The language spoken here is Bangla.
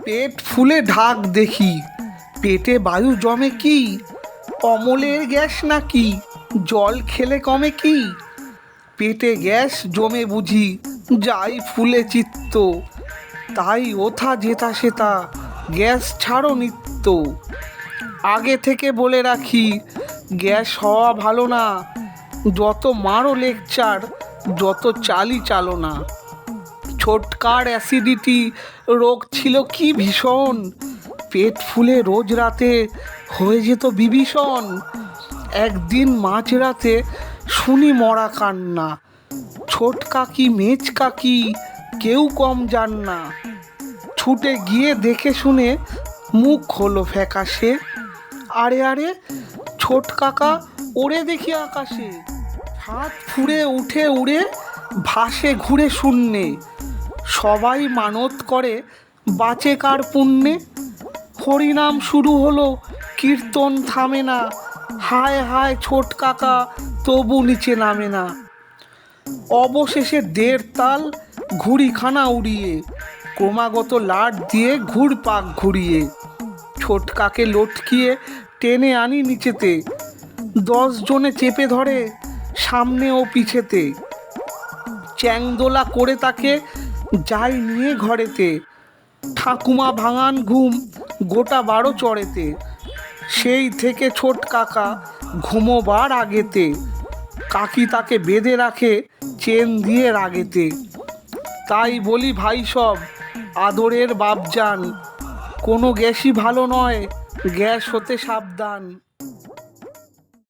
পেট ফুলে ঢাক দেখি, পেটে বায়ু জমে কি? অমলের গ্যাস নাকি জল খেলে কমে কি? পেটে গ্যাস জমে বুঝি যাই ফুলে চিত্ত, তাই ওথা যেথা সেথা গ্যাস ছাড়ো নিত্য। আগে থেকে বলে রাখি, গ্যাস হওয়া ভালো না, যত মারো লেকচার যত চালি চালো না। ছোটকার অ্যাসিডিটি রোগ ছিল কি ভীষণ, পেট ফুলে রোজ রাতে হয়ে যেত বিভীষণ। একদিন মাঝরাতে শুনি মরা কান্না, ছোট কাকি মেজ কাকি কেউ কম যান না। ছুটে গিয়ে দেখে শুনে মুখ হলো ফ্যাকাশে, আরে আরে ছোট কাকা ওরে দেখি আকাশে। হাত ফুঁড়ে উঠে উড়ে ভাসে ঘুরে শূন্যে, সবাই মানত করে বাঁচে কার পুণ্যে। হরিনাম শুরু হলো কীর্তন থামে না, হায় হায় ছোট কাকা তবু নিচে নামে না। অবশেষে 1.5 তাল ঘুড়িখানা উড়িয়ে, ক্রমাগত লাট দিয়ে ঘুরপাক ঘুরিয়ে ছোটকাকে লটকিয়ে টেনে আনি নিচেতে। 10 জনে চেপে ধরে সামনে ও পিছেতে, চ্যাংদোলা করে তাকে যাই নিয়ে ঘরেতে। ঠাকুমা ভাঙান ঘুম গোটা 12 চড়েতে, সেই থেকে ছোট কাকা ঘুমোবার আগেতে। কাকি তাকে বেঁধে রাখে চেন দিয়ে রাগেতে। তাই বলি ভাই সব আদরের বাপজান, কোনো গ্যাসই ভালো নয়, গ্যাস হতে সাবধান।